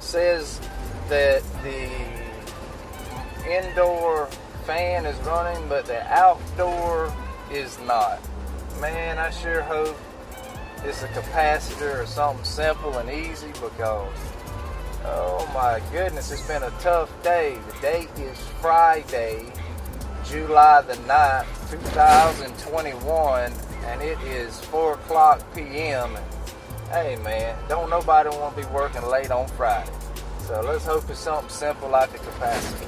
says that the indoor fan is running, but the outdoor is not. Man, I sure hope it's a capacitor or something simple and easy, because oh my goodness, it's been a tough day. The date is Friday, July the 9th, 2021, and it is 4 o'clock p.m. And hey man, don't nobody want to be working late on Friday. So let's hope it's something simple like a capacitor.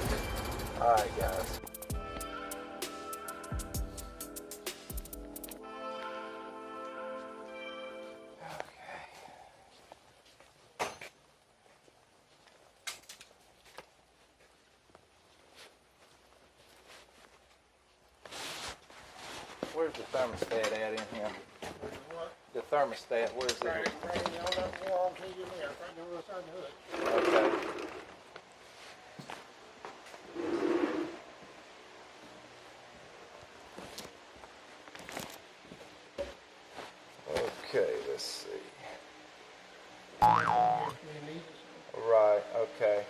Alright guys. Where's the thermostat at in here? What? The thermostat, where's it? Right on that wall to your left, right on the side of the hood. Okay. Okay, let's see. Right, okay.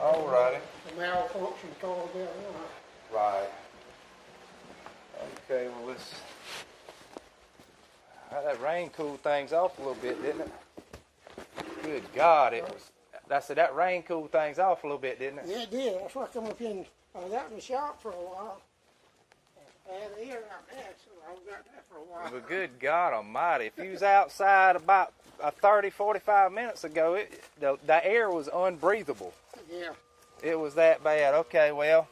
Alrighty. The malfunction called that one. Right. Okay, well let's... That rain cooled things off a little bit, didn't it? Good God, it was... I said that rain cooled things off a little bit, didn't it? Yeah, it did. That's why I come up in. I was out in the shop for a while. I had the air out there, so I was out there for a while. But good God almighty, if you was outside about 30, 45 minutes ago, the air was unbreathable. Yeah. It was that bad. Okay, well,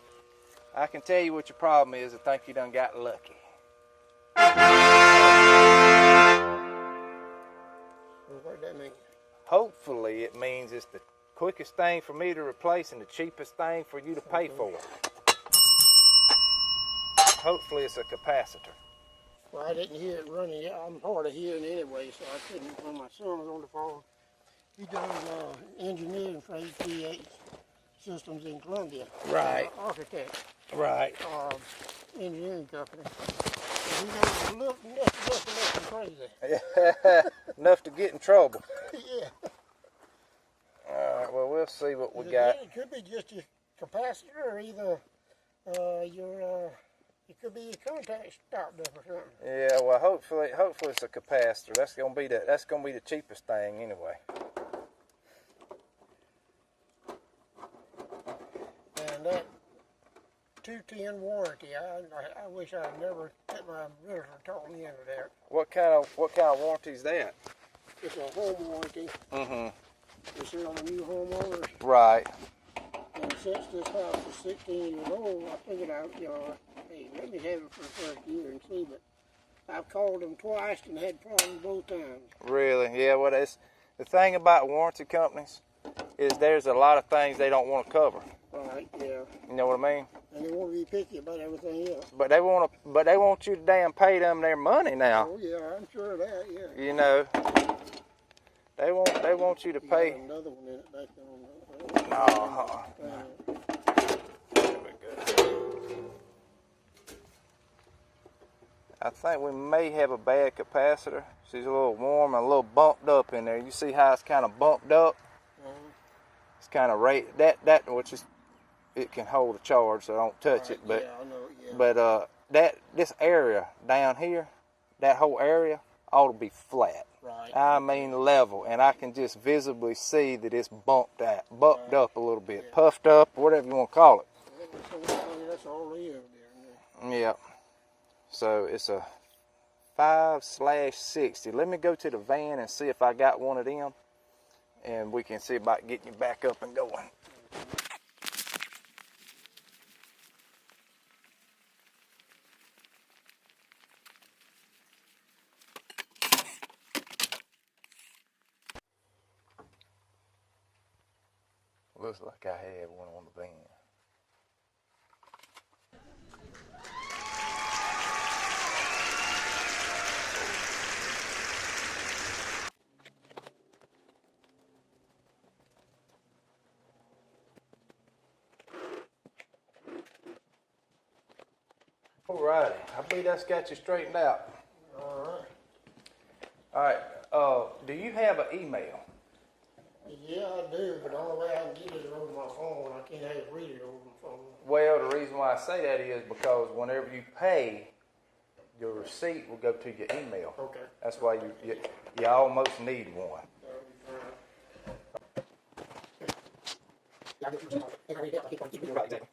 I can tell you what your problem is. I think you done got lucky. What does that mean? Hopefully it means it's the quickest thing for me to replace and the cheapest thing for you to pay for. Hopefully it's a capacitor. Well, I didn't hear it running yet. I'm hard of hearing anyway, so I couldn't. When my son was on the phone, he does engineering for HVAC systems in Columbia. Right. Architect. Right. Engineering company. And he knows enough to make him crazy. Enough to get in trouble. Yeah. Alright, well, we'll see what we got. It could be just your capacitor, or either it could be your contact stopped up or something. Yeah, well, hopefully it's a capacitor. That's gonna be the cheapest thing anyway. And that 210 warranty, I wish I'd never had my realtor talk me into that. What kind of warranty is that? It's a home warranty. Mm-hmm. It's on the new homeowners. Right. And since this house is 16 years old, I figured out, hey, let me have it for the first year and see. But I've called them twice and had problems both times. Really? Yeah. Well, the thing about warranty companies is there's a lot of things they don't want to cover. Right. Yeah. You know what I mean? And they want to be picky about everything else. But they want you to damn pay them their money now. Oh yeah, I'm sure of that. Yeah. You know. They want you to pay. Got another one in it back on. No. I think we may have a bad capacitor. She's a little warm and a little bumped up in there. You see how it's kind of bumped up? It's kind of that which is, it can hold a charge, so don't touch it. But yeah, I know. but Yeah. this area down here, that whole area ought to be flat. Right. I mean level, and I can just visibly see that it's bumped up a little bit, Yeah. puffed up, whatever you want to call it. That's all they have there. Yeah. So it's a 5/60. Let me go to the van and see if I got one of them, and we can see about getting you back up and going. Looks like I had one on the van. Alrighty, I believe that's got you straightened out. All right. Alright, do you have an email? Yeah, I do, but the only way I can get it is over my phone. I can't have read it over my phone. Well, the reason why I say that is because whenever you pay, your receipt will go to your email. Okay. That's why you almost need one. That'll be fine. Yeah, I get you. I read it. I keep on keeping it. Right, exactly.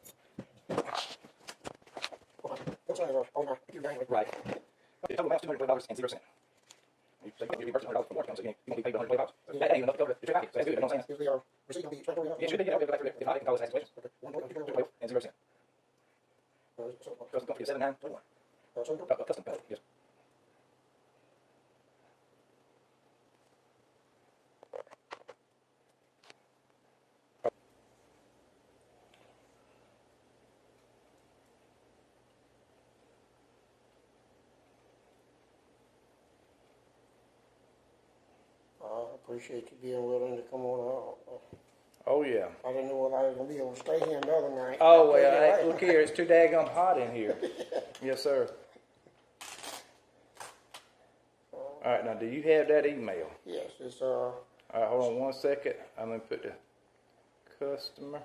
Right. The total amount is $220.00. So you get $100 from work, so you won't be paid $120. So that ain't even enough to cover the trip out. So that's good. You know what I'm saying? Is the receipt going to be transferred? Yeah, should be. If not, they can always ask questions. 12 and 0 cents. Custom company 7921. Custom pellet, yes. I appreciate you being willing to come on out. Oh, yeah. I didn't know whether I was going to be able to stay here another night. Oh, well, hey, look here. It's too daggum hot in here. Yes, sir. All right, now, do you have that email? Yes, it's All right, hold on 1 second. I'm going to put the customer,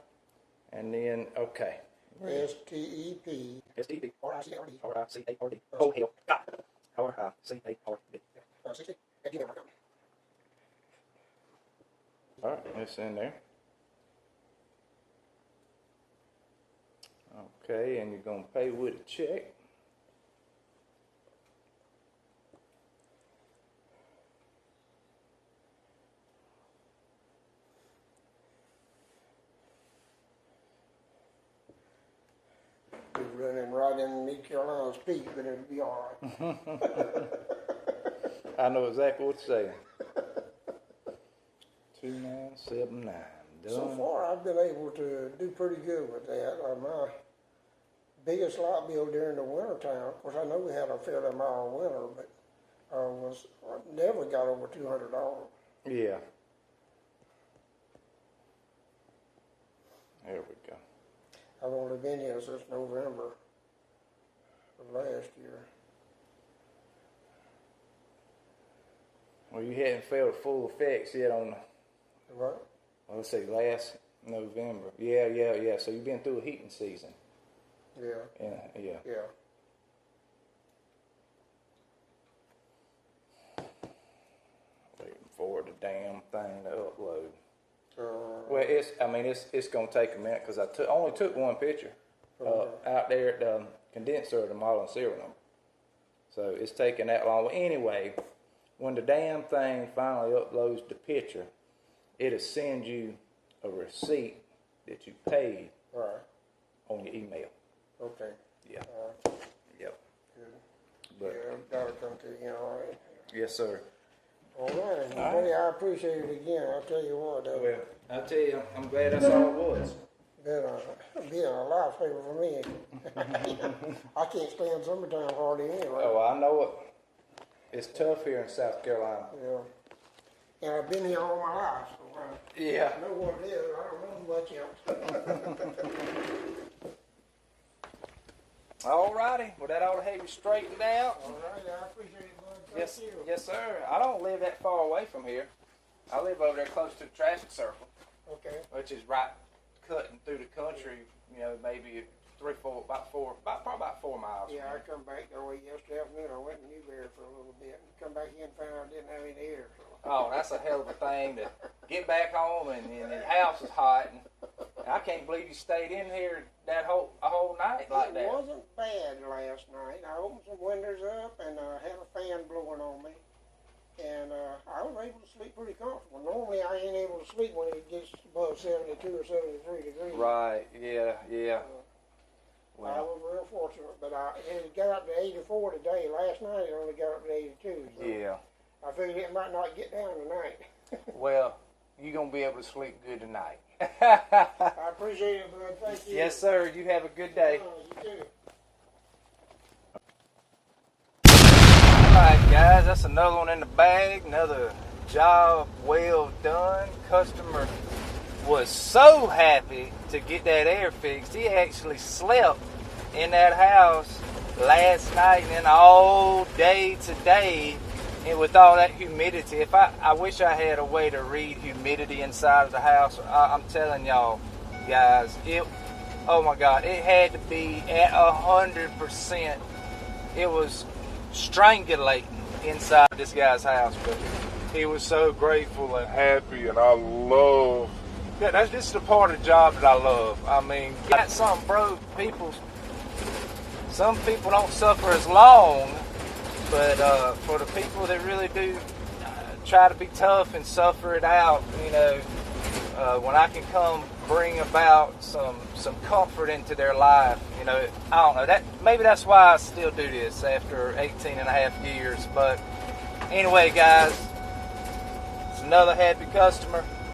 and then, okay. STEP. STEP. RICARD. RICARD. Oh, hell. God. RICARD. 60 at gmail.com. All right, it's in there. Okay, and you're going to pay with a check. We're running right in Mid Carolina's peak, but it'll be all right. I know exactly what to say. 2979. Done. So far, I've been able to do pretty good with that. My biggest light bill during the winter time, of course, I know we had a fairly mild winter, but I never got over $200. Yeah. There we go. I've only been here since November of last year. Well, you hadn't felt full effects yet on the, What? well, let's say last November. Yeah. So you've been through a heating season. Yeah. Yeah. Waiting for the damn thing to upload. Well, it's gonna take a minute because I only took one picture out there at the condenser of the model and serial number. So it's taking that long. Well, anyway, when the damn thing finally uploads the picture, it'll send you a receipt that you paid Right. on your email. Okay. Yeah. Yep. Good. But Yeah, that'll come to you, all right. yes, sir. All right, buddy, I appreciate it again. I'll tell you what, Well, I tell you, I'm glad that's all it was. been a lifesaver for me. I can't stand summertime hardly anyway. Oh, I know it. It's tough here in South Carolina. Yeah. And I've been here all my life, so Yeah. I know what it is. I don't know much else. All righty. Well, that ought to have you straightened out. All right, I appreciate it, bud. Thank you. Yes, sir. I don't live that far away from here. I live over there close to the traffic circle, Okay. which is right cutting through the country. You know, maybe probably about 4 miles. Yeah, I come back that way yesterday afternoon. I went to Newberry for a little bit. Come back in and found out I didn't have any air. So. Oh, that's a hell of a thing to get back home and the house is hot. And I can't believe you stayed in here a whole night like that. It wasn't bad last night. I opened some windows up and had a fan blowing on me. And I was able to sleep pretty comfortable. Normally I ain't able to sleep when it gets above 72 or 73 degrees. Right, yeah. I was real fortunate, but it got up to 84 today. Last night it only got up to 82. So Yeah. I figured it might not get down tonight. Well, you're going to be able to sleep good tonight. I appreciate it, bud. Thank you. Yes, sir. You have a good day. You too. Alright guys, that's another one in the bag, another job well done. Customer was so happy to get that air fixed. He actually slept in that house last night and then all day today And with all that humidity, if I wish I had a way to read humidity inside of the house. I'm telling y'all, guys, oh my God, it had to be at 100%. It was strangulating inside this guy's house, but he was so grateful and happy, and I love. Yeah, that's just the part of the job that I love. I mean, got something broke, some people don't suffer as long, but for the people that really do try to be tough and suffer it out, you know, when I can come bring about some comfort into their life, you know, I don't know, maybe that's why I still do this after 18 and a half years. But anyway, guys, it's another happy customer.